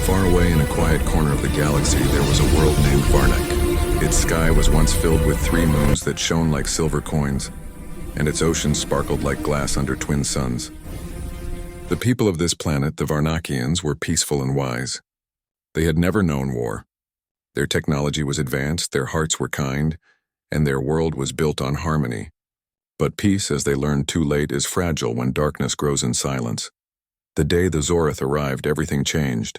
Far away in a quiet corner of the galaxy, there was a world named Varnak. Its sky was once filled with 3 moons that shone like silver coins, and its oceans sparkled like glass under twin suns. The people of this planet, the Varnakians, were peaceful and wise. They had never known war. Their technology was advanced, their hearts were kind, and their world was built on harmony. But peace, as they learned too late, is fragile when darkness grows in silence. The day the Zorath arrived, everything changed.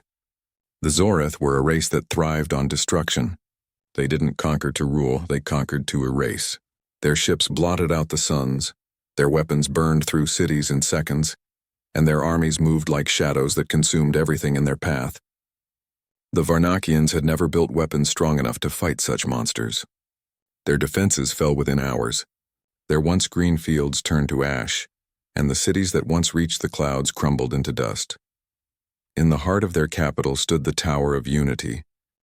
The Zorath were a race that thrived on destruction. They didn't conquer to rule, they conquered to erase. Their ships blotted out the suns, their weapons burned through cities in seconds, and their armies moved like shadows that consumed everything in their path. The Varnakians had never built weapons strong enough to fight such monsters. Their defenses fell within hours. Their once green fields turned to ash, and the cities that once reached the clouds crumbled into dust. In the heart of their capital stood the Tower of Unity,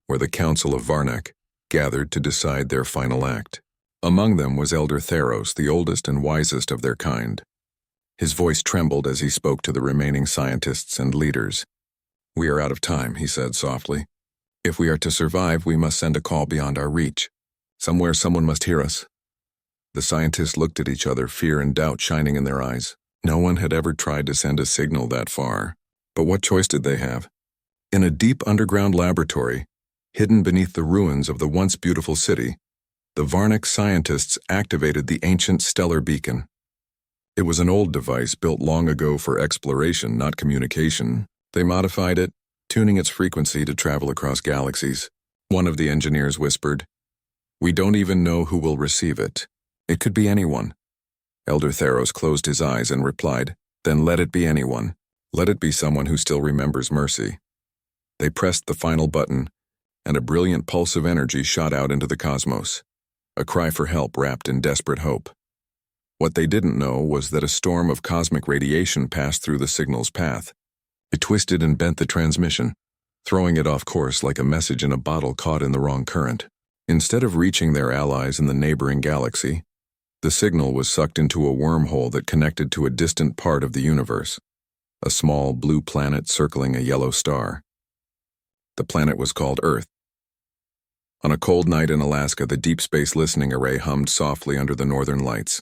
where the Council of Varnak gathered to decide their final act. Among them was Elder Theros, the oldest and wisest of their kind. His voice trembled as he spoke to the remaining scientists and leaders. "We are out of time," he said softly. "If we are to survive, we must send a call beyond our reach. Somewhere someone must hear us." The scientists looked at each other, fear and doubt shining in their eyes. No one had ever tried to send a signal that far. But what choice did they have? In a deep underground laboratory, hidden beneath the ruins of the once beautiful city, the Varnak scientists activated the ancient stellar beacon. It was an old device built long ago for exploration, not communication. They modified it, tuning its frequency to travel across galaxies. One of the engineers whispered, "We don't even know who will receive it. It could be anyone." Elder Theros closed his eyes and replied, "Then let it be anyone. Let it be someone who still remembers mercy." They pressed the final button, and a brilliant pulse of energy shot out into the cosmos, a cry for help wrapped in desperate hope. What they didn't know was that a storm of cosmic radiation passed through the signal's path. It twisted and bent the transmission, throwing it off course like a message in a bottle caught in the wrong current. Instead of reaching their allies in the neighboring galaxy, the signal was sucked into a wormhole that connected to a distant part of the universe, a small blue planet circling a yellow star. The planet was called Earth. On a cold night in Alaska, the Deep Space Listening Array hummed softly under the northern lights.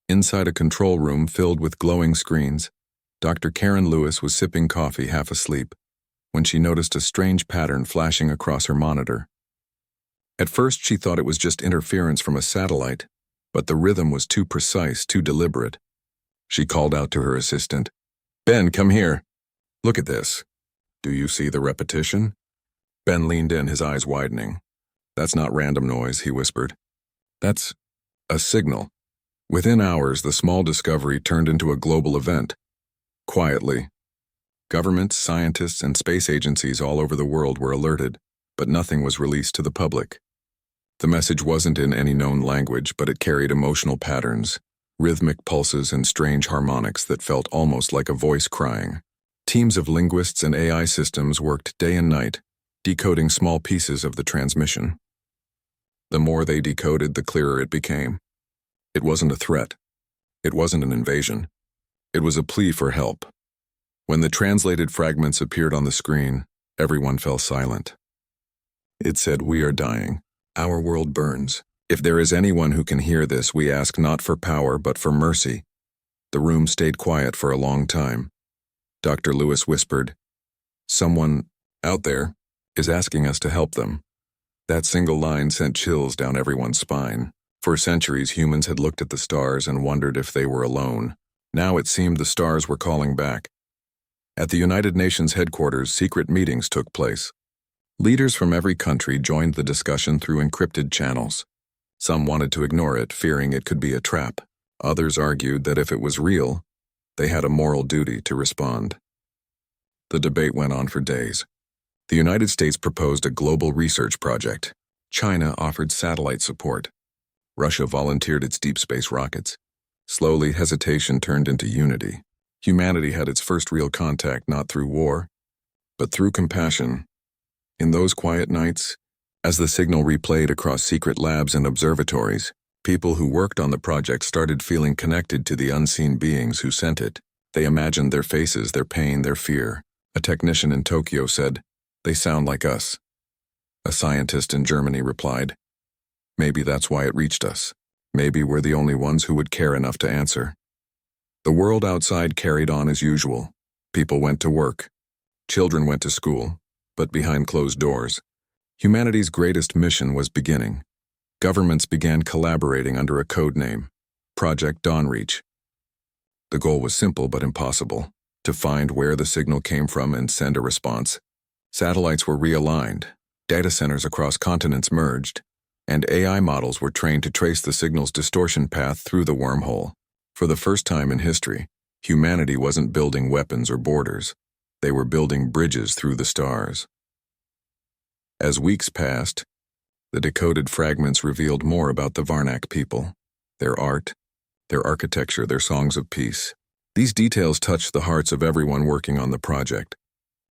Inside a control room filled with glowing screens, Dr. Karen Lewis was sipping coffee half asleep when she noticed a strange pattern flashing across her monitor. At first, she thought it was just interference from a satellite, but the rhythm was too precise, too deliberate. She called out to her assistant, "Ben, come here. Look at this. Do you see the repetition?" Ben leaned in, his eyes widening. "That's not random noise," he whispered. "That's a signal." Within hours, the small discovery turned into a global event. Quietly, governments, scientists, and space agencies all over the world were alerted, but nothing was released to the public. The message wasn't in any known language, but it carried emotional patterns, rhythmic pulses, and strange harmonics that felt almost like a voice crying. Teams of linguists and AI systems worked day and night, decoding small pieces of the transmission. The more they decoded, the clearer it became. It wasn't a threat. It wasn't an invasion. It was a plea for help. When the translated fragments appeared on the screen, everyone fell silent. It said, "We are dying. Our world burns. If there is anyone who can hear this, we ask not for power, but for mercy." The room stayed quiet for a long time. Dr. Lewis whispered, "Someone out there is asking us to help them." That single line sent chills down everyone's spine. For centuries, humans had looked at the stars and wondered if they were alone. Now it seemed the stars were calling back. At the United Nations headquarters, secret meetings took place. Leaders from every country joined the discussion through encrypted channels. Some wanted to ignore it, fearing it could be a trap. Others argued that if it was real, they had a moral duty to respond. The debate went on for days. The United States proposed a global research project. China offered satellite support. Russia volunteered its deep space rockets. Slowly, hesitation turned into unity. Humanity had its first real contact not through war, but through compassion. In those quiet nights, as the signal replayed across secret labs and observatories, people who worked on the project started feeling connected to the unseen beings who sent it. They imagined their faces, their pain, their fear. A technician in Tokyo said, They sound like us, a scientist in Germany replied. Maybe that's why it reached us. Maybe we're the only ones who would care enough to answer. The world outside carried on as usual. People went to work. Children went to school, but behind closed doors. Humanity's greatest mission was beginning. Governments began collaborating under a code name, Project Dawnreach. The goal was simple but impossible, to find where the signal came from and send a response. Satellites were realigned, data centers across continents merged, and AI models were trained to trace the signal's distortion path through the wormhole. For the first time in history, humanity wasn't building weapons or borders. They were building bridges through the stars. As weeks passed, the decoded fragments revealed more about the Varnak people, their art, their architecture, their songs of peace. These details touched the hearts of everyone working on the project.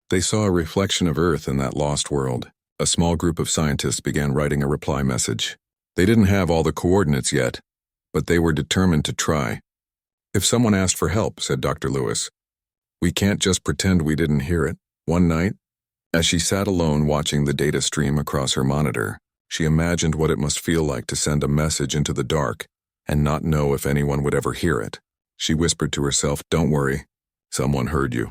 They saw a reflection of Earth in that lost world. A small group of scientists began writing a reply message. They didn't have all the coordinates yet, but they were determined to try. If someone asked for help, said Dr. Lewis, we can't just pretend we didn't hear it. One night, as she sat alone watching the data stream across her monitor, she imagined what it must feel like to send a message into the dark and not know if anyone would ever hear it. She whispered to herself, don't worry, someone heard you.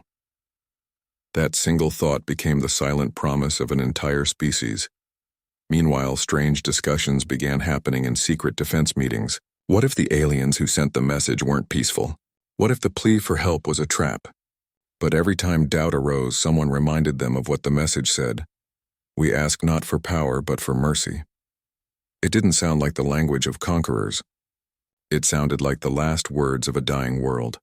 That single thought became the silent promise of an entire species. Meanwhile, strange discussions began happening in secret defense meetings. What if the aliens who sent the message weren't peaceful? What if the plea for help was a trap? But every time doubt arose, someone reminded them of what the message said. We ask not for power, but for mercy. It didn't sound like the language of conquerors. It sounded like the last words of a dying world.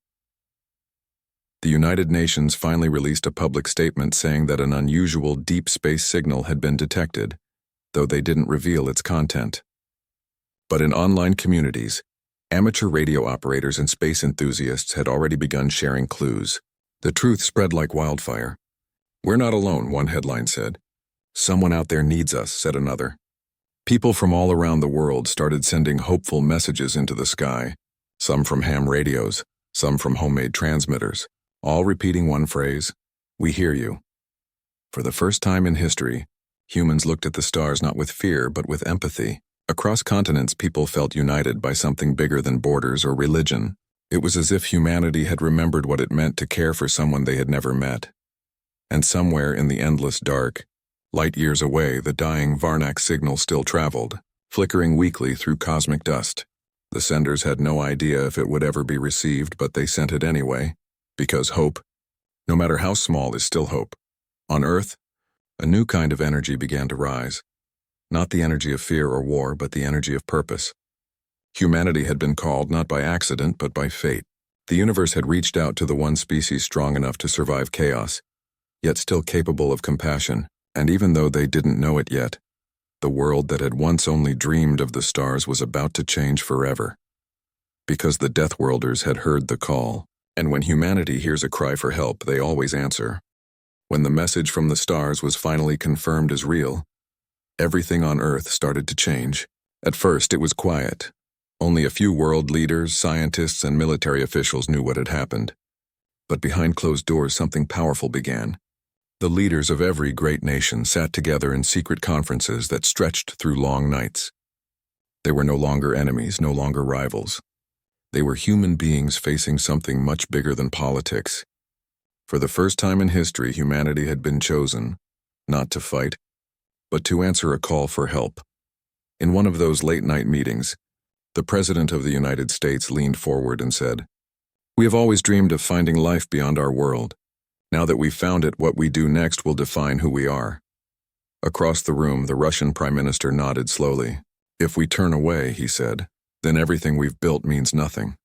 The United Nations finally released a public statement saying that an unusual deep space signal had been detected, though they didn't reveal its content. But in online communities, amateur radio operators and space enthusiasts had already begun sharing clues. The truth spread like wildfire. We're not alone, one headline said. Someone out there needs us, said another. People from all around the world started sending hopeful messages into the sky, some from ham radios, some from homemade transmitters, all repeating one phrase, we hear you. For the first time in history, humans looked at the stars not with fear but with empathy. Across continents, people felt united by something bigger than borders or religion. It was as if humanity had remembered what it meant to care for someone they had never met. And somewhere in the endless dark, light years away, the dying Varnak signal still traveled, flickering weakly through cosmic dust. The senders had no idea if it would ever be received, but they sent it anyway, because hope, no matter how small, is still hope. On Earth, a new kind of energy began to rise. Not the energy of fear or war, but the energy of purpose. Humanity had been called not by accident, but by fate. The universe had reached out to the one species strong enough to survive chaos, yet still capable of compassion. And even though they didn't know it yet, the world that had once only dreamed of the stars was about to change forever. Because the Deathworlders had heard the call, and when humanity hears a cry for help, they always answer. When the message from the stars was finally confirmed as real, everything on Earth started to change. At first, it was quiet. Only a few world leaders, scientists, and military officials knew what had happened. But behind closed doors, something powerful began. The leaders of every great nation sat together in secret conferences that stretched through long nights. They were no longer enemies, no longer rivals. They were human beings facing something much bigger than politics. For the first time in history, humanity had been chosen, not to fight, but to answer a call for help. In one of those late-night meetings, the President of the United States leaned forward and said, "We have always dreamed of finding life beyond our world. Now that we've found it, what we do next will define who we are." Across the room, the Russian Prime Minister nodded slowly. "If we turn away," he said, "then everything we've built means nothing."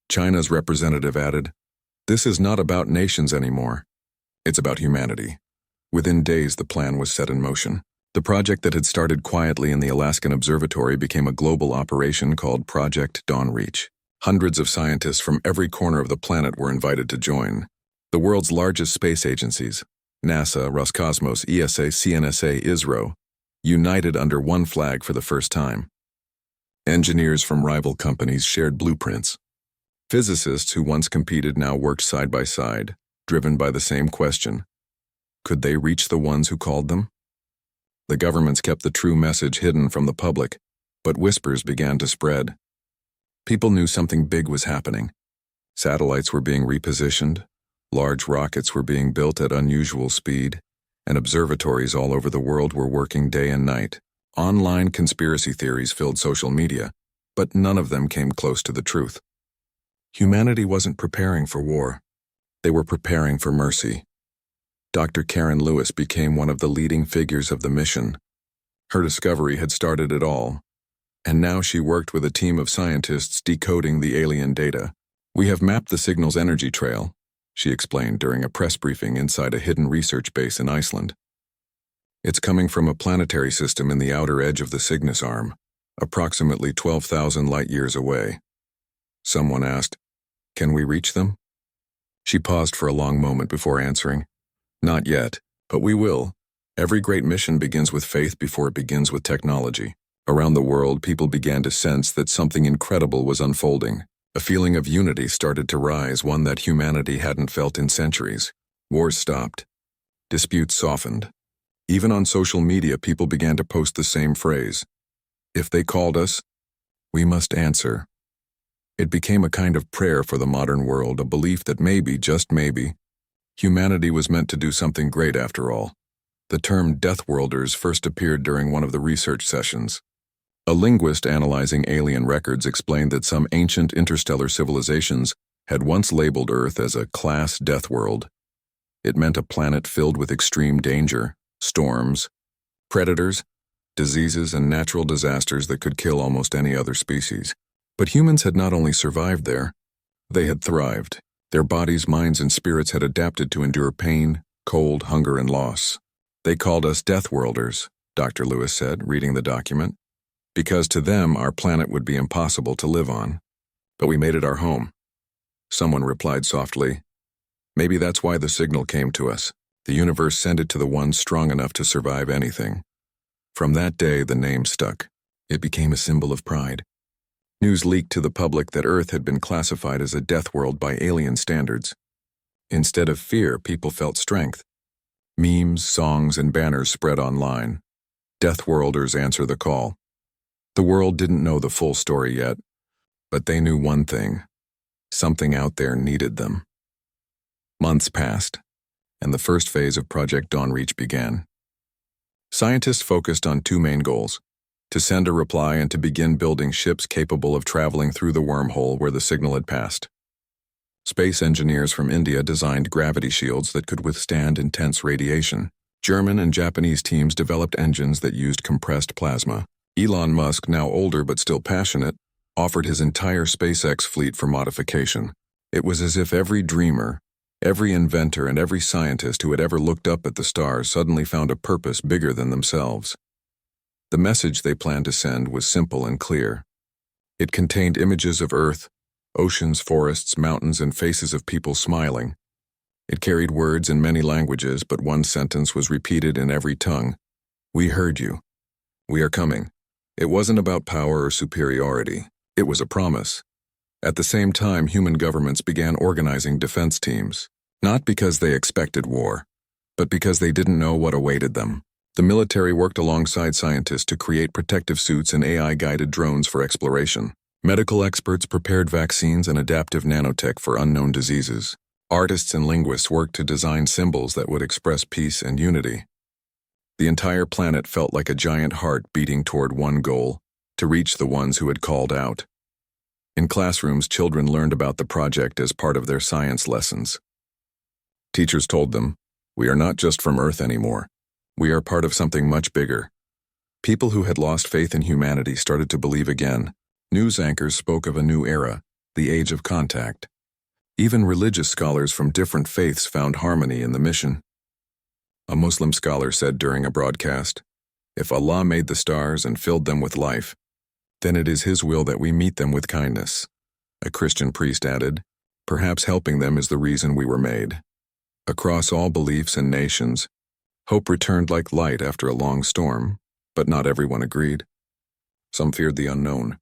China's representative added, "This is not about nations anymore. It's about humanity." Within days, the plan was set in motion. The project that had started quietly in the Alaskan Observatory became a global operation called Project Dawnreach. Hundreds of scientists from every corner of the planet were invited to join. The world's largest space agencies, NASA, Roscosmos, ESA, CNSA, ISRO, united under one flag for the first time. Engineers from rival companies shared blueprints. Physicists who once competed now worked side by side, driven by the same question: Could they reach the ones who called them? The governments kept the true message hidden from the public, but whispers began to spread. People knew something big was happening. Satellites were being repositioned, large rockets were being built at unusual speed, and observatories all over the world were working day and night. Online conspiracy theories filled social media, but none of them came close to the truth. Humanity wasn't preparing for war. They were preparing for mercy. Dr. Karen Lewis became one of the leading figures of the mission. Her discovery had started it all, and now she worked with a team of scientists decoding the alien data. "We have mapped the signal's energy trail," she explained during a press briefing inside a hidden research base in Iceland. "It's coming from a planetary system in the outer edge of the Cygnus arm, approximately 12,000 light-years away." Someone asked, "Can we reach them?" She paused for a long moment before answering, "Not yet, but we will. Every great mission begins with faith before it begins with technology." Around the world, people began to sense that something incredible was unfolding. A feeling of unity started to rise, one that humanity hadn't felt in centuries. Wars stopped. Disputes softened. Even on social media, people began to post the same phrase: "If they called us, we must answer." It became a kind of prayer for the modern world, a belief that maybe, just maybe, humanity was meant to do something great after all. The term Deathworlders first appeared during one of the research sessions. A linguist analyzing alien records explained that some ancient interstellar civilizations had once labeled Earth as a class death world. It meant a planet filled with extreme danger, storms, predators, diseases, and natural disasters that could kill almost any other species. But humans had not only survived there, they had thrived. Their bodies, minds, and spirits had adapted to endure pain, cold, hunger, and loss. "They called us Deathworlders," Dr. Lewis said, reading the document, "because to them our planet would be impossible to live on. But we made it our home." Someone replied softly, "Maybe that's why the signal came to us. The universe sent it to the ones strong enough to survive anything." From that day, the name stuck. It became a symbol of pride. News leaked to the public that Earth had been classified as a death world by alien standards. Instead of fear, people felt strength. Memes, songs, and banners spread online. Deathworlders answer the call. The world didn't know the full story yet, but they knew one thing: something out there needed them. Months passed, and the first phase of Project Dawnreach began. Scientists focused on two main goals: to send a reply and to begin building ships capable of traveling through the wormhole where the signal had passed. Space engineers from India designed gravity shields that could withstand intense radiation. German and Japanese teams developed engines that used compressed plasma. Elon Musk, now older but still passionate, offered his entire SpaceX fleet for modification. It was as if every dreamer, every inventor, and every scientist who had ever looked up at the stars suddenly found a purpose bigger than themselves. The message they planned to send was simple and clear. It contained images of Earth, oceans, forests, mountains, and faces of people smiling. It carried words in many languages, but one sentence was repeated in every tongue: "We heard you. We are coming." It wasn't about power or superiority. It was a promise. At the same time, human governments began organizing defense teams, not because they expected war, but because they didn't know what awaited them. The military worked alongside scientists to create protective suits and AI-guided drones for exploration. Medical experts prepared vaccines and adaptive nanotech for unknown diseases. Artists and linguists worked to design symbols that would express peace and unity. The entire planet felt like a giant heart beating toward one goal: to reach the ones who had called out. In classrooms, children learned about the project as part of their science lessons. Teachers told them, "We are not just from Earth anymore. We are part of something much bigger." People who had lost faith in humanity started to believe again. News anchors spoke of a new era, the age of contact. Even religious scholars from different faiths found harmony in the mission. A Muslim scholar said during a broadcast, "If Allah made the stars and filled them with life, then it is His will that we meet them with kindness." A Christian priest added, "Perhaps helping them is the reason we were made." Across all beliefs and nations, hope returned like light after a long storm, but not everyone agreed. Some feared the unknown.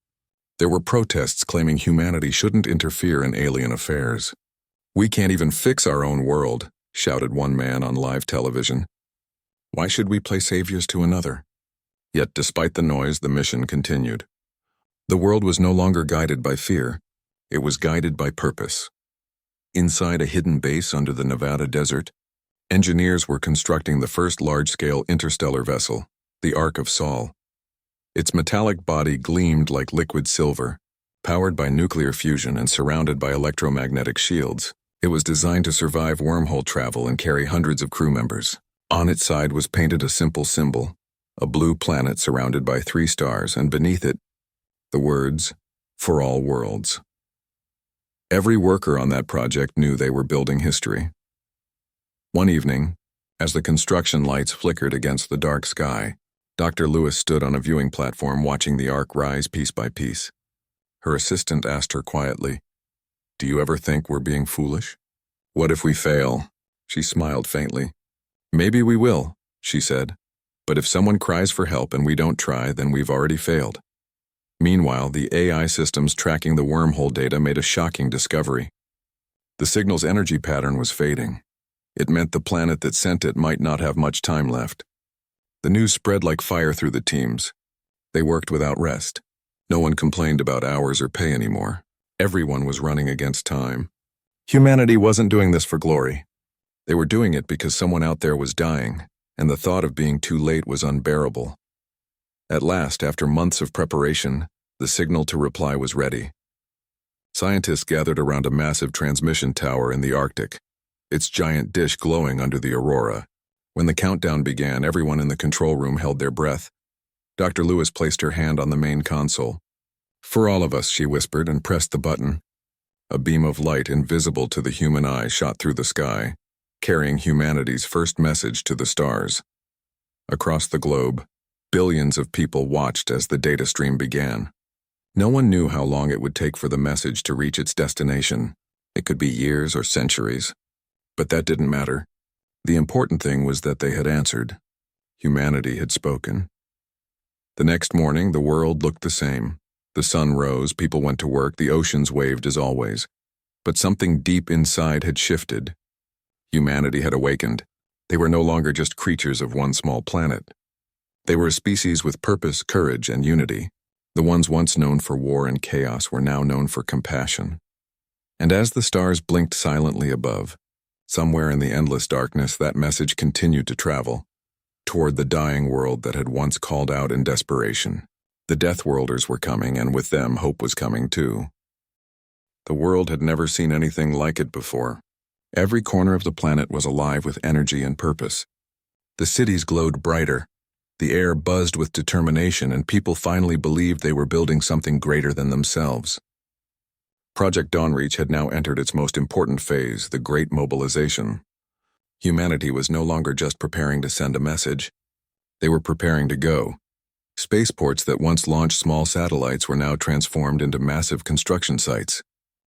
There were protests claiming humanity shouldn't interfere in alien affairs. "We can't even fix our own world," shouted one man on live television. Why should we play saviors to another? Yet despite the noise, the mission continued. The world was no longer guided by fear. It was guided by purpose. Inside a hidden base under the Nevada desert, engineers were constructing the first large-scale interstellar vessel, the Ark of Sol. Its metallic body gleamed like liquid silver, powered by nuclear fusion and surrounded by electromagnetic shields. It was designed to survive wormhole travel and carry hundreds of crew members. On its side was painted a simple symbol, a blue planet surrounded by 3 stars, and beneath it, the words, "For all worlds." Every worker on that project knew they were building history. One evening, as the construction lights flickered against the dark sky, Dr. Lewis stood on a viewing platform watching the Ark rise piece by piece. Her assistant asked her quietly, "Do you ever think we're being foolish? What if we fail?" She smiled faintly. "Maybe we will," she said. "But if someone cries for help and we don't try, then we've already failed." Meanwhile, the AI systems tracking the wormhole data made a shocking discovery. The signal's energy pattern was fading. It meant the planet that sent it might not have much time left. The news spread like fire through the teams. They worked without rest. No one complained about hours or pay anymore. Everyone was running against time. Humanity wasn't doing this for glory. They were doing it because someone out there was dying, and the thought of being too late was unbearable. At last, after months of preparation, the signal to reply was ready. Scientists gathered around a massive transmission tower in the Arctic, its giant dish glowing under the aurora. When the countdown began, everyone in the control room held their breath. Dr. Lewis placed her hand on the main console. "For all of us," she whispered and pressed the button. A beam of light invisible to the human eye shot through the sky, carrying humanity's first message to the stars. Across the globe, billions of people watched as the data stream began. No one knew how long it would take for the message to reach its destination. It could be years or centuries. But that didn't matter. The important thing was that they had answered. Humanity had spoken. The next morning, the world looked the same. The sun rose, people went to work, the oceans waved as always. But something deep inside had shifted. Humanity had awakened. They were no longer just creatures of one small planet. They were a species with purpose, courage, and unity. The ones once known for war and chaos were now known for compassion. And as the stars blinked silently above, somewhere in the endless darkness, that message continued to travel, toward the dying world that had once called out in desperation. The Deathworlders were coming, and with them, hope was coming too. The world had never seen anything like it before. Every corner of the planet was alive with energy and purpose. The cities glowed brighter. The air buzzed with determination, and people finally believed they were building something greater than themselves. Project Dawnreach had now entered its most important phase, the Great Mobilization. Humanity was no longer just preparing to send a message. They were preparing to go. Spaceports that once launched small satellites were now transformed into massive construction sites.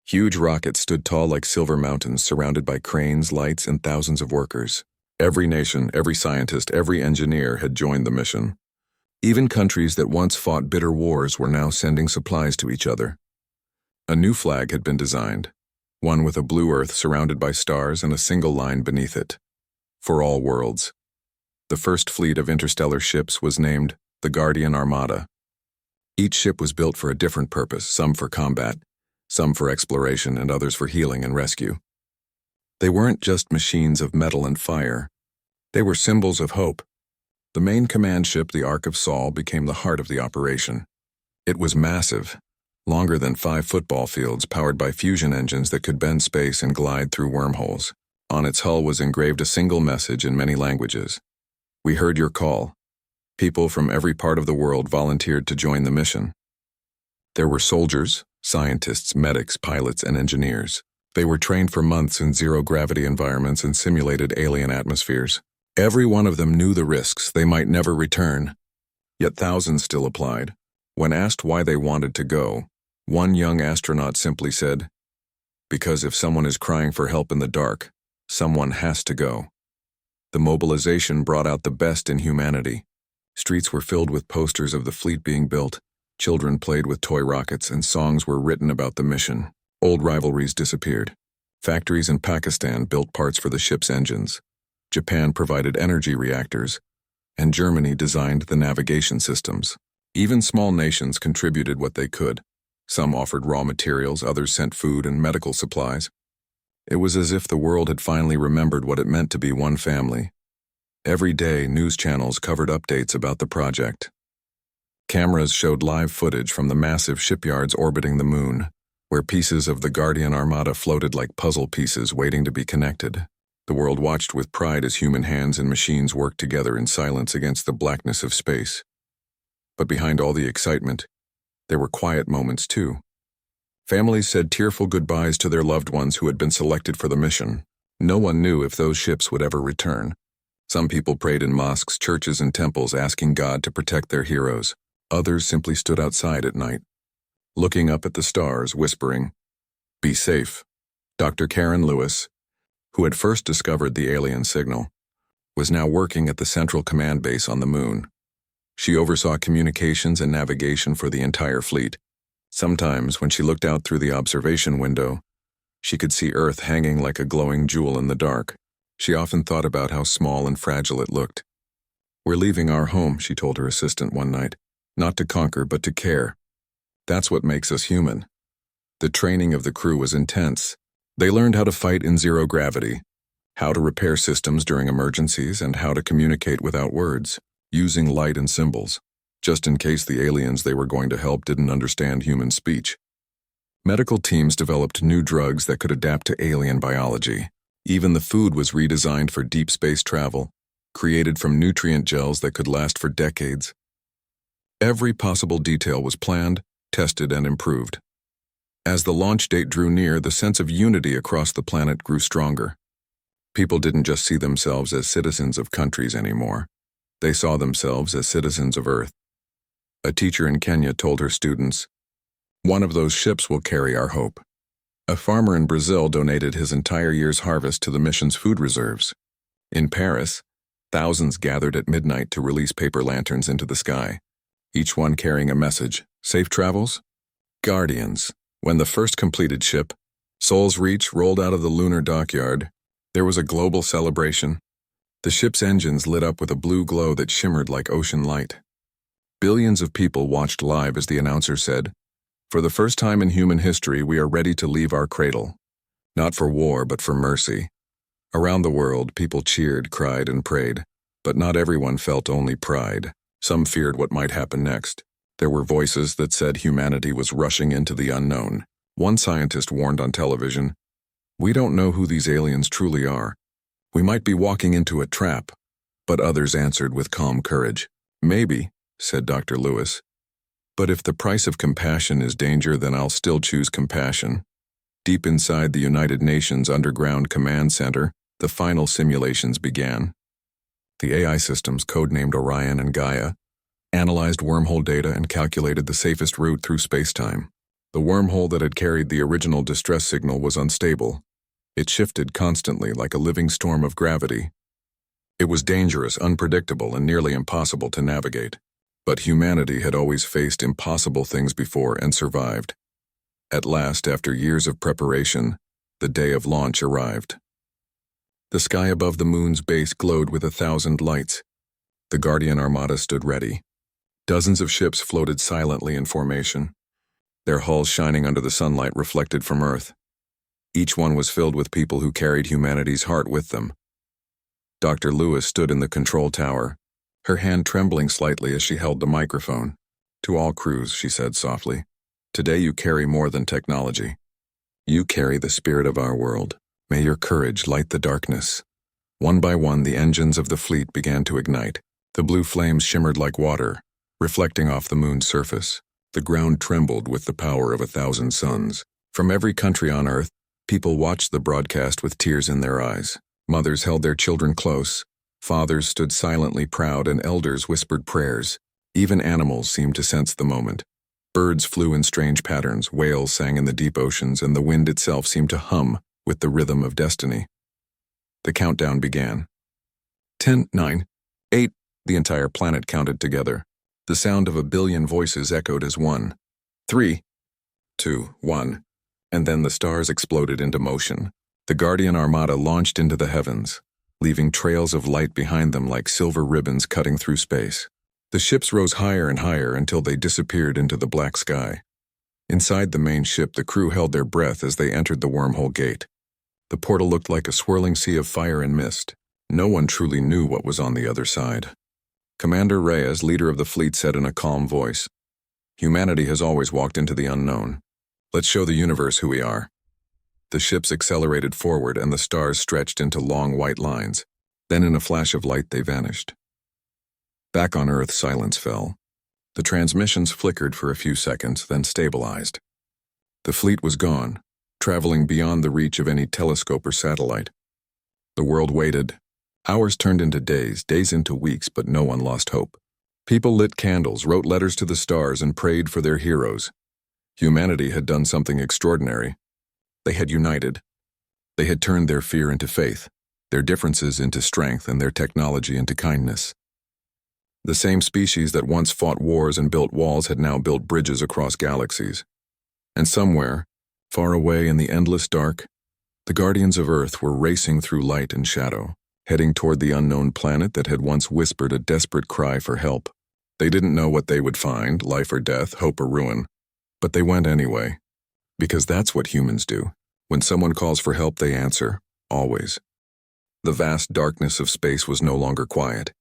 Huge rockets stood tall like silver mountains, surrounded by cranes, lights, and thousands of workers. Every nation, every scientist, every engineer had joined the mission. Even countries that once fought bitter wars were now sending supplies to each other. A new flag had been designed, one with a blue earth surrounded by stars and a single line beneath it. For all worlds. The first fleet of interstellar ships was named the Guardian Armada. Each ship was built for a different purpose, some for combat, some for exploration, and others for healing and rescue. They weren't just machines of metal and fire. They were symbols of hope. The main command ship, the Ark of Sol, became the heart of the operation. It was massive, longer than 5 football fields, powered by fusion engines that could bend space and glide through wormholes. On its hull was engraved a single message in many languages. "We heard your call." People from every part of the world volunteered to join the mission. There were soldiers, scientists, medics, pilots, and engineers. They were trained for months in zero-gravity environments and simulated alien atmospheres. Every one of them knew the risks. They might never return. Yet thousands still applied. When asked why they wanted to go, one young astronaut simply said, "Because if someone is crying for help in the dark, someone has to go." The mobilization brought out the best in humanity. Streets were filled with posters of the fleet being built, children played with toy rockets, and songs were written about the mission. Old rivalries disappeared. Factories in Pakistan built parts for the ship's engines. Japan provided energy reactors, and Germany designed the navigation systems. Even small nations contributed what they could. Some offered raw materials, others sent food and medical supplies. It was as if the world had finally remembered what it meant to be one family. Every day, news channels covered updates about the project. Cameras showed live footage from the massive shipyards orbiting the moon, where pieces of the Guardian Armada floated like puzzle pieces waiting to be connected. The world watched with pride as human hands and machines worked together in silence against the blackness of space. But behind all the excitement, there were quiet moments too. Families said tearful goodbyes to their loved ones who had been selected for the mission. No one knew if those ships would ever return. Some people prayed in mosques, churches, and temples asking God to protect their heroes. Others simply stood outside at night, looking up at the stars, whispering, "Be safe." Dr. Karen Lewis, who had first discovered the alien signal, was now working at the Central Command Base on the moon. She oversaw communications and navigation for the entire fleet. Sometimes, when she looked out through the observation window, she could see Earth hanging like a glowing jewel in the dark. She often thought about how small and fragile it looked. "We're leaving our home," she told her assistant one night, "not to conquer, but to care. That's what makes us human." The training of the crew was intense. They learned how to fight in zero gravity, how to repair systems during emergencies, and how to communicate without words, using light and symbols, just in case the aliens they were going to help didn't understand human speech. Medical teams developed new drugs that could adapt to alien biology. Even the food was redesigned for deep space travel, created from nutrient gels that could last for decades. Every possible detail was planned, tested, and improved. As the launch date drew near, the sense of unity across the planet grew stronger. People didn't just see themselves as citizens of countries anymore. They saw themselves as citizens of Earth. A teacher in Kenya told her students, "One of those ships will carry our hope." A farmer in Brazil donated his entire year's harvest to the mission's food reserves. In Paris, thousands gathered at midnight to release paper lanterns into the sky, each one carrying a message. Safe travels? Guardians. When the first completed ship, Sol's Reach, rolled out of the lunar dockyard, there was a global celebration. The ship's engines lit up with a blue glow that shimmered like ocean light. Billions of people watched live as the announcer said, "For the first time in human history, we are ready to leave our cradle. Not for war, but for mercy." Around the world, people cheered, cried, and prayed, but not everyone felt only pride. Some feared what might happen next. There were voices that said humanity was rushing into the unknown. One scientist warned on television, "We don't know who these aliens truly are. We might be walking into a trap." But others answered with calm courage, "Maybe," said Dr. Lewis. "But if the price of compassion is danger, then I'll still choose compassion." Deep inside the United Nations Underground Command Center, the final simulations began. The AI systems, codenamed Orion and Gaia, analyzed wormhole data and calculated the safest route through space-time. The wormhole that had carried the original distress signal was unstable. It shifted constantly like a living storm of gravity. It was dangerous, unpredictable, and nearly impossible to navigate. But humanity had always faced impossible things before and survived. At last, after years of preparation, the day of launch arrived. The sky above the moon's base glowed with 1,000 lights. The Guardian Armada stood ready. Dozens of ships floated silently in formation, their hulls shining under the sunlight reflected from Earth. Each one was filled with people who carried humanity's heart with them. Dr. Lewis stood in the control tower, her hand trembling slightly as she held the microphone. "To all crews," she said softly, "today you carry more than technology. You carry the spirit of our world. May your courage light the darkness." One by one, the engines of the fleet began to ignite. The blue flames shimmered like water, reflecting off the moon's surface. The ground trembled with the power of 1,000 suns. From every country on Earth, people watched the broadcast with tears in their eyes. Mothers held their children close, fathers stood silently proud, and elders whispered prayers. Even animals seemed to sense the moment. Birds flew in strange patterns, whales sang in the deep oceans, and the wind itself seemed to hum with the rhythm of destiny. The countdown began. 10, 9, 8, the entire planet counted together. The sound of 1,000,000,000 voices echoed as one. 3, 2, 1, and then the stars exploded into motion. The Guardian Armada launched into the heavens, leaving trails of light behind them like silver ribbons cutting through space. The ships rose higher and higher until they disappeared into the black sky. Inside the main ship, the crew held their breath as they entered the wormhole gate. The portal looked like a swirling sea of fire and mist. No one truly knew what was on the other side. Commander Reyes, leader of the fleet, said in a calm voice, "Humanity has always walked into the unknown. Let's show the universe who we are." The ships accelerated forward and the stars stretched into long white lines. Then in a flash of light they vanished. Back on Earth, silence fell. The transmissions flickered for a few seconds, then stabilized. The fleet was gone, traveling beyond the reach of any telescope or satellite. The world waited. Hours turned into days, days into weeks, but no one lost hope. People lit candles, wrote letters to the stars, and prayed for their heroes. Humanity had done something extraordinary. They had united. They had turned their fear into faith, their differences into strength, and their technology into kindness. The same species that once fought wars and built walls had now built bridges across galaxies. And somewhere, far away in the endless dark, the Guardians of Earth were racing through light and shadow, heading toward the unknown planet that had once whispered a desperate cry for help. They didn't know what they would find, life or death, hope or ruin. But they went anyway. Because that's what humans do. When someone calls for help, they answer, always. The vast darkness of space was no longer quiet.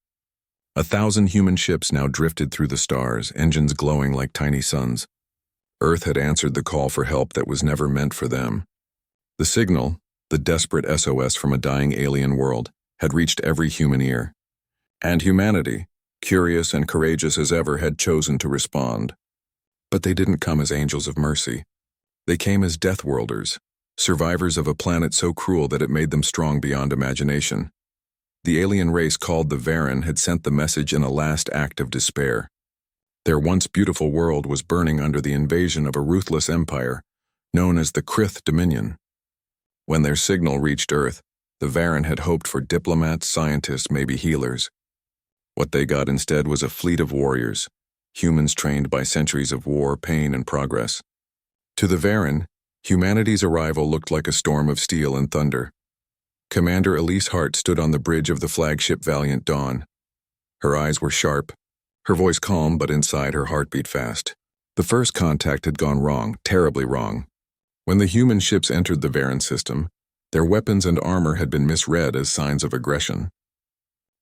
1,000 human ships now drifted through the stars, engines glowing like tiny suns. Earth had answered the call for help that was never meant for them. The signal, the desperate SOS from a dying alien world, had reached every human ear. And humanity, curious and courageous as ever, had chosen to respond. But they didn't come as angels of mercy. They came as Deathworlders, survivors of a planet so cruel that it made them strong beyond imagination. The alien race called the Varen had sent the message in a last act of despair. Their once beautiful world was burning under the invasion of a ruthless empire known as the Krith Dominion. When their signal reached Earth, the Varen had hoped for diplomats, scientists, maybe healers. What they got instead was a fleet of warriors, humans trained by centuries of war, pain, and progress. To the Varen, humanity's arrival looked like a storm of steel and thunder. Commander Elise Hart stood on the bridge of the flagship Valiant Dawn. Her eyes were sharp, her voice calm, but inside her heart beat fast. The first contact had gone wrong, terribly wrong. When the human ships entered the Varen system, their weapons and armor had been misread as signs of aggression.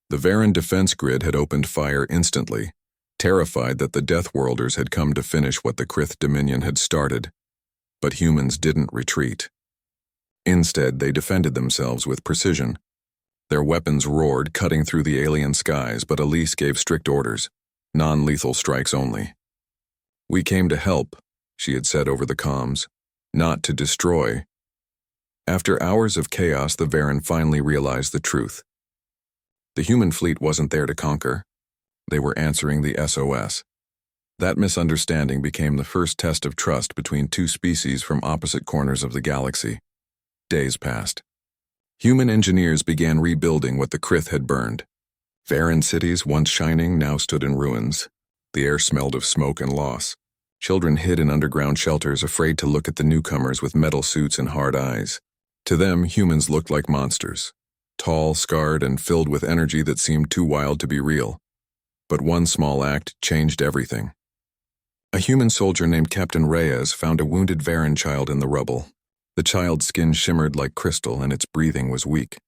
The Varen defense grid had opened fire instantly, terrified that the Deathworlders had come to finish what the Krith Dominion had started. But humans didn't retreat. Instead, they defended themselves with precision. Their weapons roared, cutting through the alien skies, but Elise gave strict orders, non-lethal strikes only. "We came to help," she had said over the comms, "not to destroy." After hours of chaos, the Varen finally realized the truth. The human fleet wasn't there to conquer. They were answering the SOS. That misunderstanding became the first test of trust between two species from opposite corners of the galaxy. Days passed. Human engineers began rebuilding what the Krith had burned. Varen cities, once shining, now stood in ruins. The air smelled of smoke and loss. Children hid in underground shelters, afraid to look at the newcomers with metal suits and hard eyes. To them, humans looked like monsters, tall, scarred, and filled with energy that seemed too wild to be real. But one small act changed everything. A human soldier named Captain Reyes found a wounded Varen child in the rubble. The child's skin shimmered like crystal and its breathing was weak.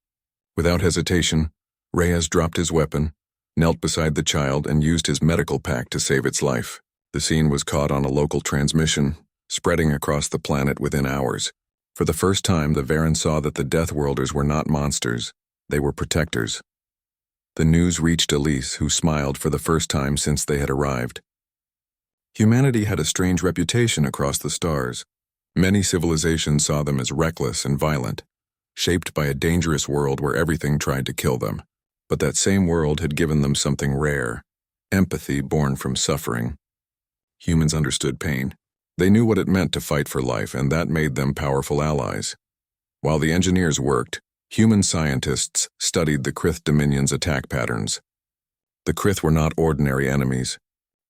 Without hesitation, Reyes dropped his weapon, knelt beside the child, and used his medical pack to save its life. The scene was caught on a local transmission, spreading across the planet within hours. For the first time, the Varen saw that the Deathworlders were not monsters, they were protectors. The news reached Elise, who smiled for the first time since they had arrived. Humanity had a strange reputation across the stars. Many civilizations saw them as reckless and violent, shaped by a dangerous world where everything tried to kill them. But that same world had given them something rare, empathy born from suffering. Humans understood pain. They knew what it meant to fight for life, and that made them powerful allies. While the engineers worked, human scientists studied the Krith Dominion's attack patterns. The Krith were not ordinary enemies.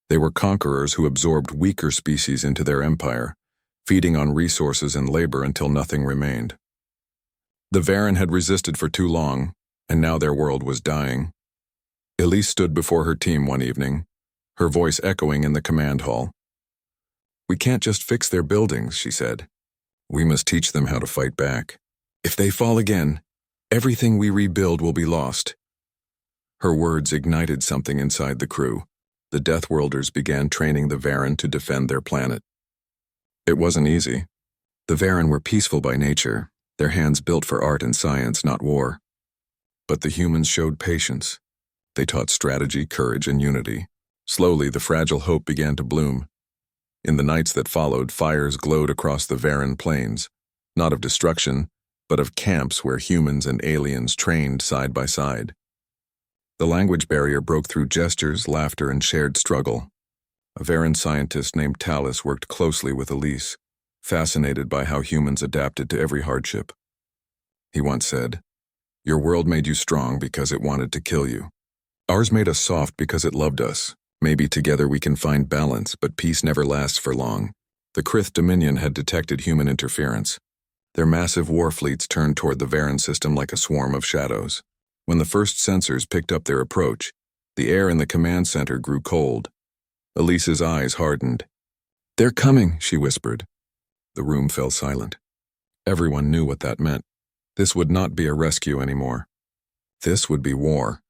They were conquerors who absorbed weaker species into their empire, feeding on resources and labor until nothing remained. The Varen had resisted for too long, and now their world was dying. Elise stood before her team one evening, her voice echoing in the command hall. "We can't just fix their buildings," she said. "We must teach them how to fight back. If they fall again, everything we rebuild will be lost." Her words ignited something inside the crew. The Deathworlders began training the Varen to defend their planet. It wasn't easy. The Varen were peaceful by nature, their hands built for art and science, not war. But the humans showed patience. They taught strategy, courage, and unity. Slowly, the fragile hope began to bloom. In the nights that followed, fires glowed across the Varen plains, not of destruction, but of camps where humans and aliens trained side by side. The language barrier broke through gestures, laughter, and shared struggle. A Varen scientist named Talus worked closely with Elise, fascinated by how humans adapted to every hardship. He once said, "Your world made you strong because it wanted to kill you. Ours made us soft because it loved us. Maybe together we can find balance, but peace never lasts for long." The Krith Dominion had detected human interference. Their massive war fleets turned toward the Varen system like a swarm of shadows. When the first sensors picked up their approach, the air in the command center grew cold. Elise's eyes hardened. "They're coming," she whispered. The room fell silent. Everyone knew what that meant. This would not be a rescue anymore. This would be war.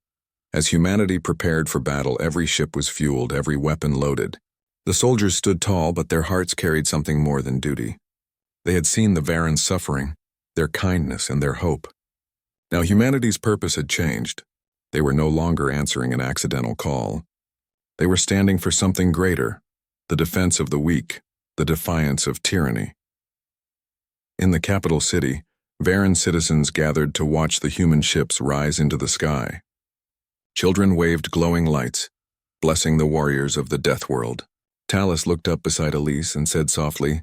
As humanity prepared for battle, every ship was fueled, every weapon loaded. The soldiers stood tall, but their hearts carried something more than duty. They had seen the Varen's suffering, their kindness, and their hope. Now humanity's purpose had changed. They were no longer answering an accidental call. They were standing for something greater, the defense of the weak, the defiance of tyranny. In the capital city, Varen citizens gathered to watch the human ships rise into the sky. Children waved glowing lights, blessing the warriors of the death world. Talus looked up beside Elise and said softly,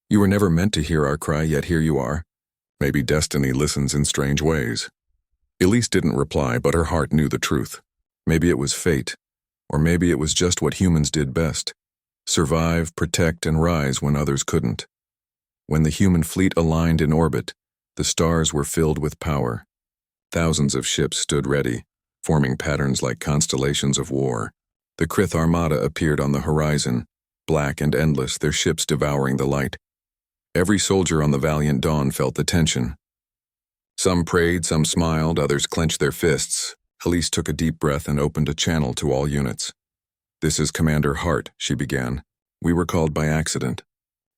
"You were never meant to hear our cry, yet here you are. Maybe destiny listens in strange ways." Elise didn't reply, but her heart knew the truth. Maybe it was fate, or maybe it was just what humans did best: survive, protect, and rise when others couldn't. When the human fleet aligned in orbit, the stars were filled with power. Thousands of ships stood ready, forming patterns like constellations of war. The Krith Armada appeared on the horizon, black and endless, their ships devouring the light. Every soldier on the valiant Dawn felt the tension. Some prayed, some smiled, others clenched their fists. Elise took a deep breath and opened a channel to all units. "This is Commander Hart," she began. "We were called by accident.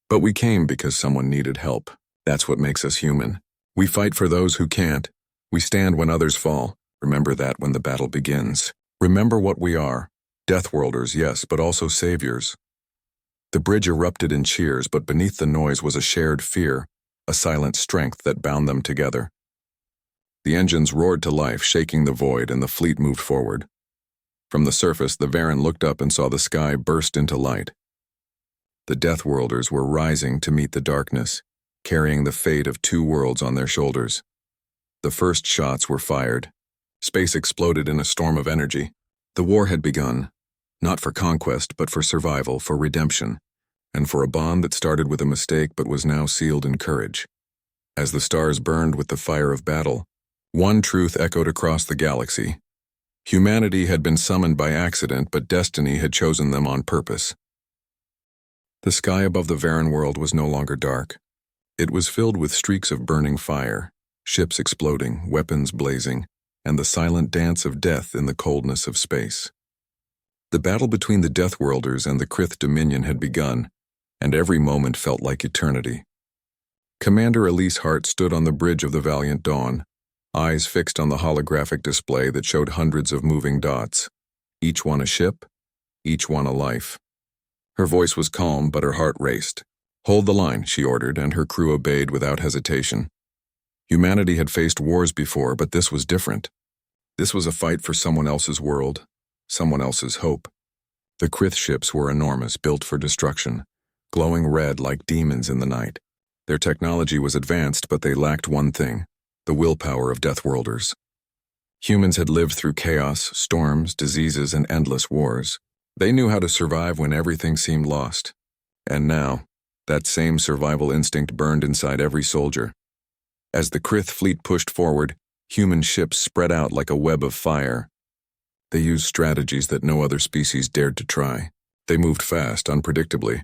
But we came because someone needed help. That's what makes us human. We fight for those who can't. We stand when others fall. Remember that when the battle begins. Remember what we are. Deathworlders, yes, but also saviors." The bridge erupted in cheers, but beneath the noise was a shared fear, a silent strength that bound them together. The engines roared to life, shaking the void, and the fleet moved forward. From the surface, the Varen looked up and saw the sky burst into light. The Deathworlders were rising to meet the darkness, carrying the fate of two worlds on their shoulders. The first shots were fired. Space exploded in a storm of energy. The war had begun, not for conquest, but for survival, for redemption, and for a bond that started with a mistake but was now sealed in courage. As the stars burned with the fire of battle, one truth echoed across the galaxy. Humanity had been summoned by accident, but destiny had chosen them on purpose. The sky above the Varen world was no longer dark. It was filled with streaks of burning fire, ships exploding, weapons blazing, and the silent dance of death in the coldness of space. The battle between the Deathworlders and the Krith Dominion had begun, and every moment felt like eternity. Commander Elise Hart stood on the bridge of the Valiant Dawn, eyes fixed on the holographic display that showed hundreds of moving dots, each one a ship, each one a life. Her voice was calm, but her heart raced. "Hold the line," she ordered, and her crew obeyed without hesitation. Humanity had faced wars before, but this was different. This was a fight for someone else's world, someone else's hope. The Krith ships were enormous, built for destruction, glowing red like demons in the night. Their technology was advanced, but they lacked one thing: the willpower of Deathworlders. Humans had lived through chaos, storms, diseases, and endless wars. They knew how to survive when everything seemed lost. And now, that same survival instinct burned inside every soldier. As the Krith fleet pushed forward, human ships spread out like a web of fire. They used strategies that no other species dared to try. They moved fast, unpredictably,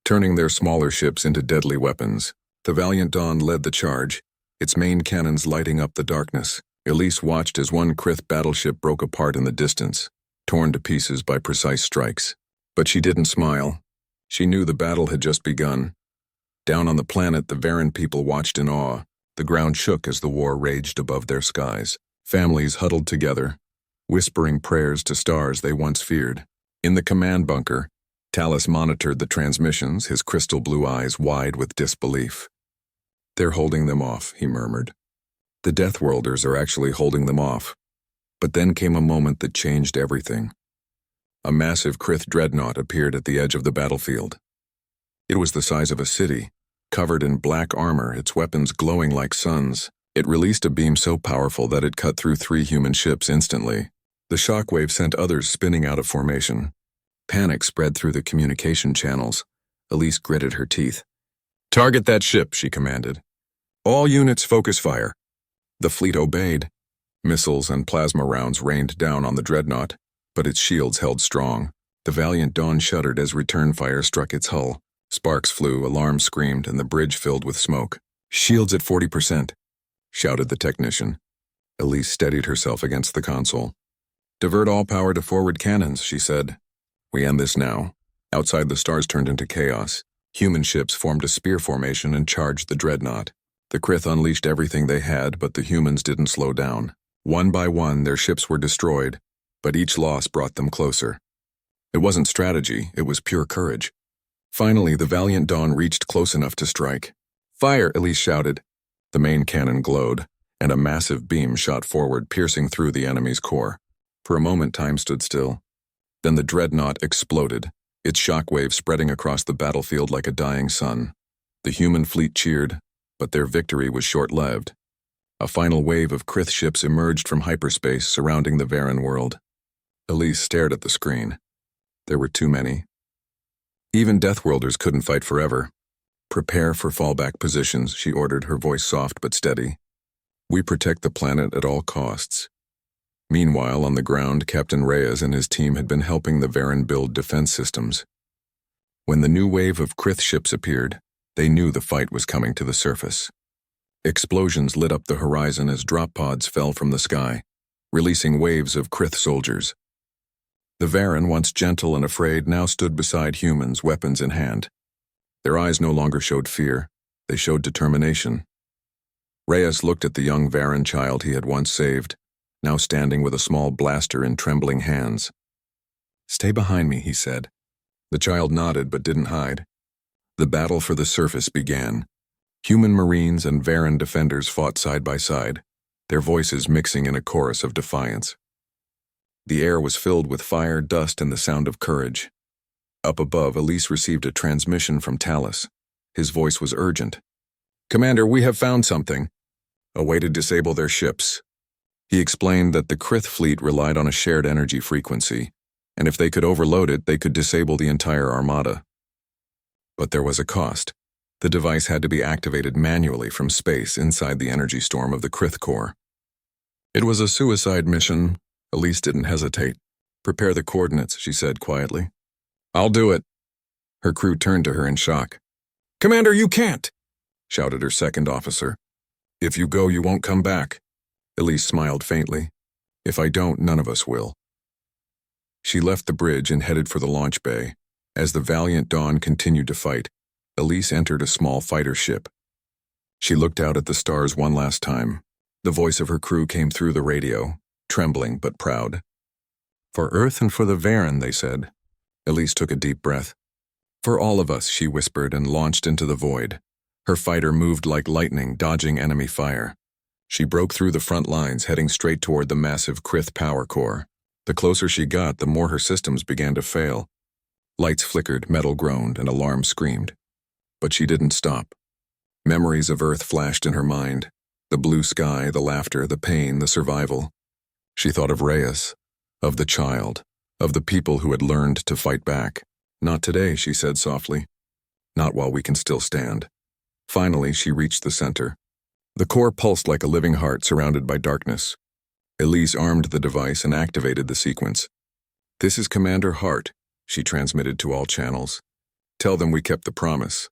turning their smaller ships into deadly weapons. The Valiant Dawn led the charge, its main cannons lighting up the darkness. Elise watched as one Krith battleship broke apart in the distance, torn to pieces by precise strikes. But she didn't smile. She knew the battle had just begun. Down on the planet, the Varen people watched in awe. The ground shook as the war raged above their skies. Families huddled together, whispering prayers to stars they once feared. In the command bunker, Talus monitored the transmissions, his crystal blue eyes wide with disbelief. "They're holding them off," he murmured. "The Deathworlders are actually holding them off." But then came a moment that changed everything. A massive Krith dreadnought appeared at the edge of the battlefield. It was the size of a city, covered in black armor, its weapons glowing like suns. It released a beam so powerful that it cut through 3 human ships instantly. The shockwave sent others spinning out of formation. Panic spread through the communication channels. Elise gritted her teeth. "Target that ship," she commanded. "All units focus fire." The fleet obeyed. Missiles and plasma rounds rained down on the dreadnought, but its shields held strong. The Valiant Dawn shuddered as return fire struck its hull. Sparks flew, alarms screamed, and the bridge filled with smoke. "Shields at 40%, shouted the technician. Elise steadied herself against the console. "Divert all power to forward cannons," she said. "We end this now." Outside, the stars turned into chaos. Human ships formed a spear formation and charged the dreadnought. The Krith unleashed everything they had, but the humans didn't slow down. One by one, their ships were destroyed, but each loss brought them closer. It wasn't strategy, it was pure courage. Finally, the Valiant Dawn reached close enough to strike. "Fire!" Elise shouted. The main cannon glowed, and a massive beam shot forward, piercing through the enemy's core. For a moment, time stood still. Then the dreadnought exploded, its shockwave spreading across the battlefield like a dying sun. The human fleet cheered, but their victory was short-lived. A final wave of Krith ships emerged from hyperspace surrounding the Varen world. Elise stared at the screen. There were too many. Even Deathworlders couldn't fight forever. "Prepare for fallback positions," she ordered, her voice soft but steady. "We protect the planet at all costs." Meanwhile, on the ground, Captain Reyes and his team had been helping the Varen build defense systems. When the new wave of Krith ships appeared, they knew the fight was coming to the surface. Explosions lit up the horizon as drop pods fell from the sky, releasing waves of Krith soldiers. The Varen, once gentle and afraid, now stood beside humans, weapons in hand. Their eyes no longer showed fear, they showed determination. Reyes looked at the young Varen child he had once saved, now standing with a small blaster in trembling hands. "Stay behind me," he said. The child nodded but didn't hide. The battle for the surface began. Human Marines and Varen defenders fought side by side, their voices mixing in a chorus of defiance. The air was filled with fire, dust, and the sound of courage. Up above, Elise received a transmission from Talus. His voice was urgent. "Commander, we have found something. A way to disable their ships." He explained that the Krith fleet relied on a shared energy frequency, and if they could overload it, they could disable the entire armada. But there was a cost. The device had to be activated manually from space inside the energy storm of the Krith core. It was a suicide mission. Elise didn't hesitate. "Prepare the coordinates," she said quietly. "I'll do it." Her crew turned to her in shock. "Commander, you can't!" shouted her second officer. "If you go, you won't come back." Elise smiled faintly. "If I don't, none of us will." She left the bridge and headed for the launch bay. As the Valiant Dawn continued to fight, Elise entered a small fighter ship. She looked out at the stars one last time. The voice of her crew came through the radio, trembling but proud. "For Earth and for the Varen," they said. Elise took a deep breath. "For all of us," she whispered and launched into the void. Her fighter moved like lightning, dodging enemy fire. She broke through the front lines, heading straight toward the massive Krith power core. The closer she got, the more her systems began to fail. Lights flickered, metal groaned, and alarms screamed. But she didn't stop. Memories of Earth flashed in her mind. The blue sky, the laughter, the pain, the survival. She thought of Reyes, of the child, of the people who had learned to fight back. "Not today," she said softly. "Not while we can still stand." Finally, she reached the center. The core pulsed like a living heart surrounded by darkness. Elise armed the device and activated the sequence. "This is Commander Hart," she transmitted to all channels. "Tell them we kept the promise."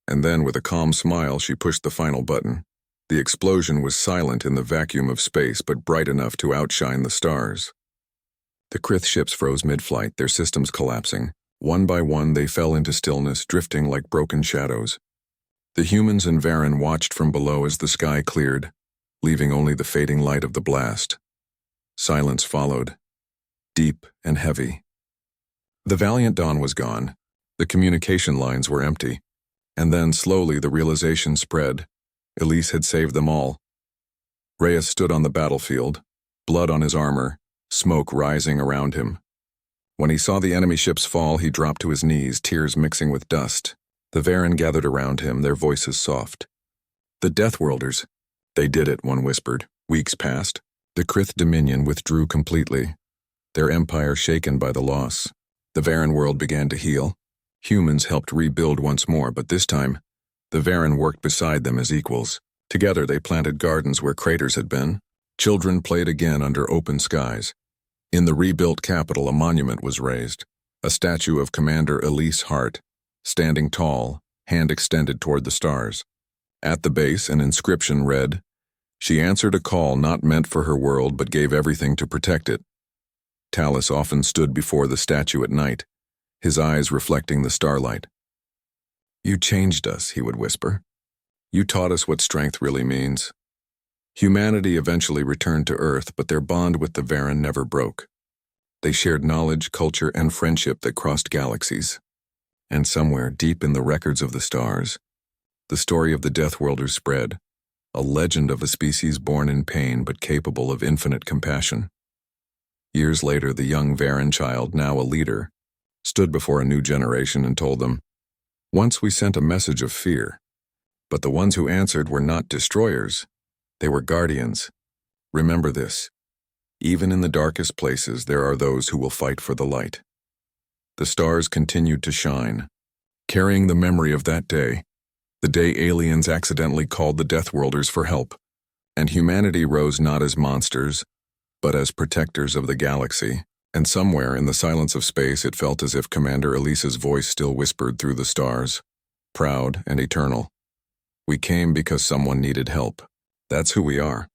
And then, with a calm smile, she pushed the final button. The explosion was silent in the vacuum of space, but bright enough to outshine the stars. The Krith ships froze mid-flight, their systems collapsing. One by one, they fell into stillness, drifting like broken shadows. The humans and Varen watched from below as the sky cleared, leaving only the fading light of the blast. Silence followed, deep and heavy. The Valiant Dawn was gone. The communication lines were empty. And then, slowly, the realization spread. Elise had saved them all. Reyes stood on the battlefield, blood on his armor, smoke rising around him. When he saw the enemy ships fall, he dropped to his knees, tears mixing with dust. The Varen gathered around him, their voices soft. "The Deathworlders. They did it," one whispered. Weeks passed. The Krith Dominion withdrew completely, their empire shaken by the loss. The Varen world began to heal. Humans helped rebuild once more, but this time, the Varen worked beside them as equals. Together they planted gardens where craters had been. Children played again under open skies. In the rebuilt capital, a monument was raised, a statue of Commander Elise Hart, standing tall, hand extended toward the stars. At the base, an inscription read, "She answered a call not meant for her world but gave everything to protect it." Talus often stood before the statue at night, his eyes reflecting the starlight. "You changed us," he would whisper. "You taught us what strength really means." Humanity eventually returned to Earth, but their bond with the Varen never broke. They shared knowledge, culture, and friendship that crossed galaxies. And somewhere, deep in the records of the stars, the story of the Deathworlders spread, a legend of a species born in pain but capable of infinite compassion. Years later, the young Varen child, now a leader, stood before a new generation and told them, "Once we sent a message of fear, but the ones who answered were not destroyers, they were guardians. Remember this. Even in the darkest places, there are those who will fight for the light." The stars continued to shine, carrying the memory of that day, the day aliens accidentally called the Deathworlders for help, and humanity rose not as monsters, but as protectors of the galaxy. And somewhere in the silence of space, it felt as if Commander Elise's voice still whispered through the stars, proud and eternal. "We came because someone needed help. That's who we are."